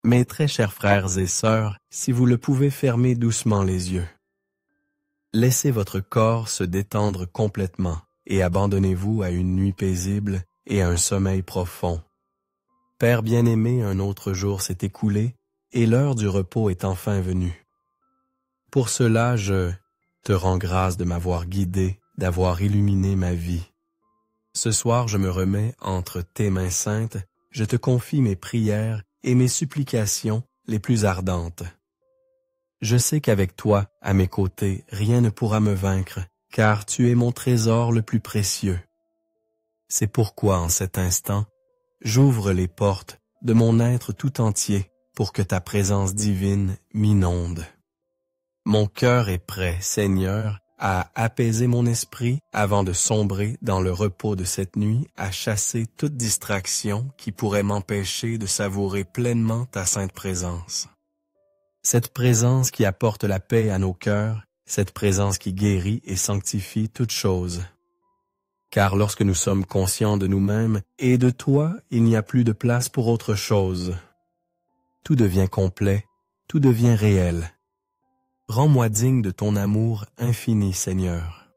Mes très chers frères et sœurs, si vous le pouvez, fermez doucement les yeux. Laissez votre corps se détendre complètement et abandonnez-vous à une nuit paisible et à un sommeil profond. Père bien-aimé, un autre jour s'est écoulé et l'heure du repos est enfin venue. Pour cela, je te rends grâce de m'avoir guidé, d'avoir illuminé ma vie. Ce soir, je me remets entre tes mains saintes, je te confie mes prières et mes supplications les plus ardentes. Je sais qu'avec toi, à mes côtés, rien ne pourra me vaincre, car tu es mon trésor le plus précieux. C'est pourquoi, en cet instant, j'ouvre les portes de mon être tout entier pour que ta présence divine m'inonde. Mon cœur est prêt, Seigneur, à apaiser mon esprit avant de sombrer dans le repos de cette nuit, à chasser toute distraction qui pourrait m'empêcher de savourer pleinement ta sainte présence. Cette présence qui apporte la paix à nos cœurs, cette présence qui guérit et sanctifie toutes choses. Car lorsque nous sommes conscients de nous-mêmes et de toi, il n'y a plus de place pour autre chose. Tout devient complet, tout devient réel. Rends-moi digne de ton amour infini, Seigneur.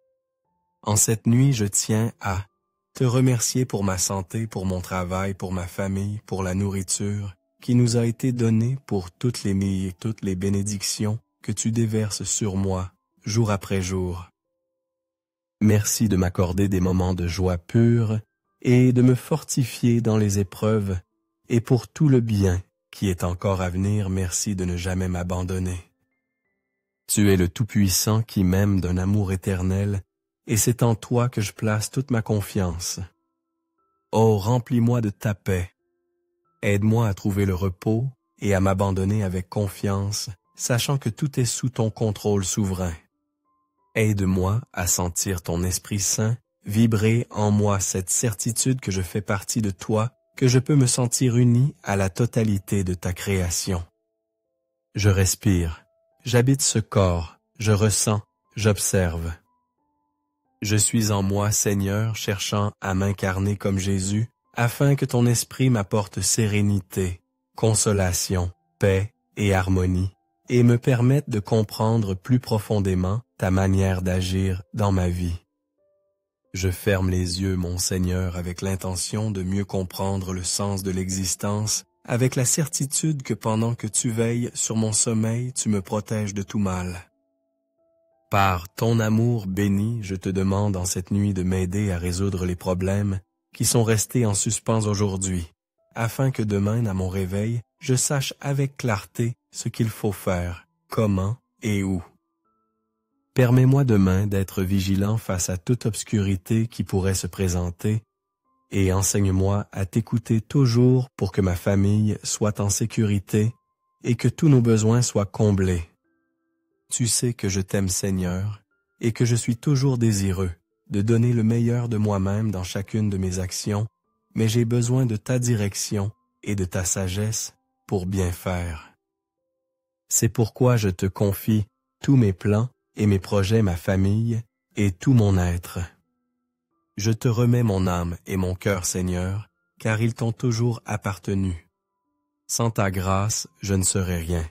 En cette nuit, je tiens à te remercier pour ma santé, pour mon travail, pour ma famille, pour la nourriture qui nous a été donnée, pour toutes les milliers et toutes les bénédictions que tu déverses sur moi, jour après jour. Merci de m'accorder des moments de joie pure et de me fortifier dans les épreuves, et pour tout le bien qui est encore à venir, merci de ne jamais m'abandonner. Tu es le Tout-Puissant qui m'aime d'un amour éternel, et c'est en toi que je place toute ma confiance. Oh, remplis-moi de ta paix. Aide-moi à trouver le repos et à m'abandonner avec confiance, sachant que tout est sous ton contrôle souverain. Aide-moi à sentir ton Esprit Saint vibrer en moi cette certitude que je fais partie de toi, que je peux me sentir uni à la totalité de ta création. Je respire, j'habite ce corps, je ressens, j'observe. Je suis en moi, Seigneur, cherchant à m'incarner comme Jésus, afin que ton esprit m'apporte sérénité, consolation, paix et harmonie, et me permette de comprendre plus profondément ta manière d'agir dans ma vie. Je ferme les yeux, mon Seigneur, avec l'intention de mieux comprendre le sens de l'existence, avec la certitude que pendant que tu veilles sur mon sommeil, tu me protèges de tout mal. Par ton amour béni, je te demande en cette nuit de m'aider à résoudre les problèmes qui sont restés en suspens aujourd'hui, afin que demain, à mon réveil, je sache avec clarté ce qu'il faut faire, comment et où. Permets-moi demain d'être vigilant face à toute obscurité qui pourrait se présenter, et enseigne-moi à t'écouter toujours pour que ma famille soit en sécurité et que tous nos besoins soient comblés. Tu sais que je t'aime, Seigneur, et que je suis toujours désireux de donner le meilleur de moi-même dans chacune de mes actions, mais j'ai besoin de ta direction et de ta sagesse pour bien faire. C'est pourquoi je te confie tous mes plans et mes projets, ma famille et tout mon être. Je te remets mon âme et mon cœur, Seigneur, car ils t'ont toujours appartenu. Sans ta grâce, je ne serais rien.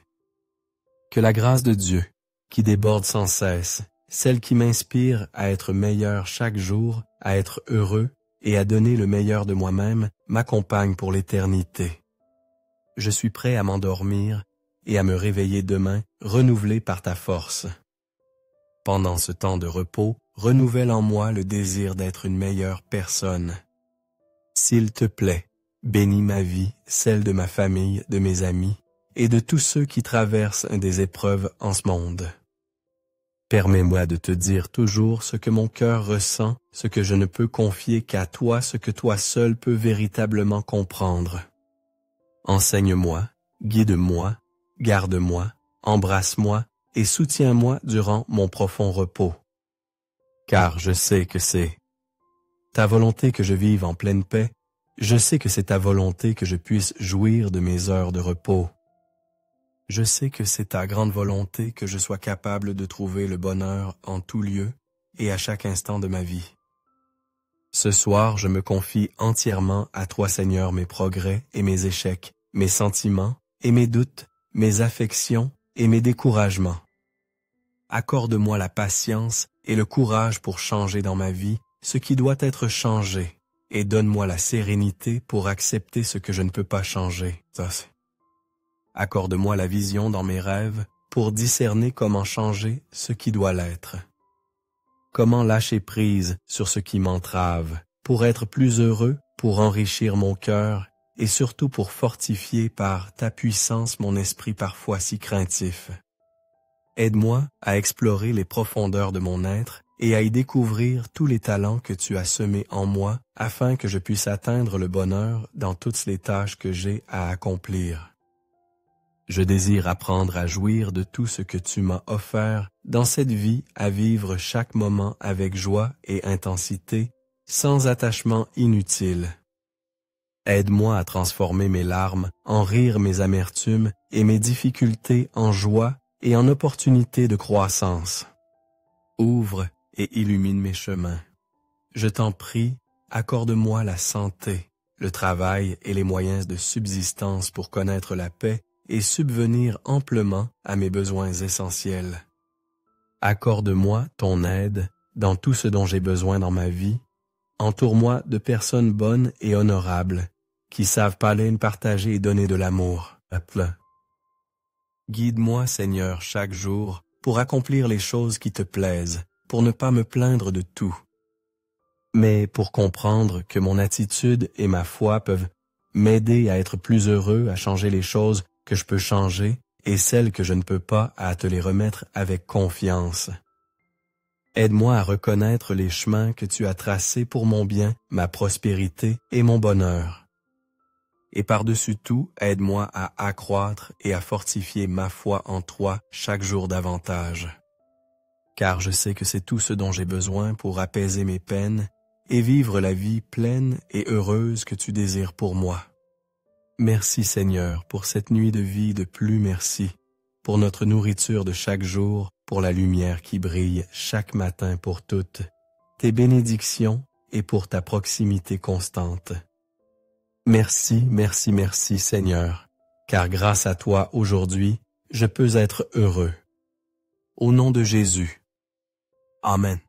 Que la grâce de Dieu, qui déborde sans cesse, celle qui m'inspire à être meilleur chaque jour, à être heureux et à donner le meilleur de moi-même, m'accompagne pour l'éternité. Je suis prêt à m'endormir et à me réveiller demain, renouvelé par ta force. Pendant ce temps de repos, renouvelle en moi le désir d'être une meilleure personne. S'il te plaît, bénis ma vie, celle de ma famille, de mes amis, et de tous ceux qui traversent des épreuves en ce monde. Permets-moi de te dire toujours ce que mon cœur ressent, ce que je ne peux confier qu'à toi, ce que toi seul peux véritablement comprendre. Enseigne-moi, guide-moi, garde-moi, embrasse-moi et soutiens-moi durant mon profond repos. Car je sais que c'est ta volonté que je vive en pleine paix, je sais que c'est ta volonté que je puisse jouir de mes heures de repos. Je sais que c'est ta grande volonté que je sois capable de trouver le bonheur en tout lieu et à chaque instant de ma vie. Ce soir, je me confie entièrement à toi, Seigneur, mes progrès et mes échecs, mes sentiments et mes doutes, mes affections et mes découragements. Accorde-moi la patience et le courage pour changer dans ma vie ce qui doit être changé, et donne-moi la sérénité pour accepter ce que je ne peux pas changer. Accorde-moi la vision dans mes rêves pour discerner comment changer ce qui doit l'être. Comment lâcher prise sur ce qui m'entrave, pour être plus heureux, pour enrichir mon cœur, et surtout pour fortifier par ta puissance mon esprit parfois si craintif. Aide-moi à explorer les profondeurs de mon être et à y découvrir tous les talents que tu as semés en moi afin que je puisse atteindre le bonheur dans toutes les tâches que j'ai à accomplir. Je désire apprendre à jouir de tout ce que tu m'as offert dans cette vie, à vivre chaque moment avec joie et intensité, sans attachement inutile. Aide-moi à transformer mes larmes en rire, mes amertumes et mes difficultés en joie et en opportunités de croissance. Ouvre et illumine mes chemins. Je t'en prie, accorde-moi la santé, le travail et les moyens de subsistance pour connaître la paix et subvenir amplement à mes besoins essentiels. Accorde-moi ton aide dans tout ce dont j'ai besoin dans ma vie. Entoure-moi de personnes bonnes et honorables qui savent parler, partager et donner de l'amour. Guide-moi, Seigneur, chaque jour pour accomplir les choses qui te plaisent, pour ne pas me plaindre de tout, mais pour comprendre que mon attitude et ma foi peuvent m'aider à être plus heureux, à changer les choses que je peux changer et celles que je ne peux pas, à te les remettre avec confiance. Aide-moi à reconnaître les chemins que tu as tracés pour mon bien, ma prospérité et mon bonheur. Et par-dessus tout, aide-moi à accroître et à fortifier ma foi en toi chaque jour davantage. Car je sais que c'est tout ce dont j'ai besoin pour apaiser mes peines et vivre la vie pleine et heureuse que tu désires pour moi. Merci Seigneur pour cette nuit de vie de plus merci, pour notre nourriture de chaque jour, pour la lumière qui brille chaque matin pour toutes, tes bénédictions et pour ta proximité constante. Merci, merci, merci Seigneur, car grâce à toi aujourd'hui, je peux être heureux. Au nom de Jésus. Amen.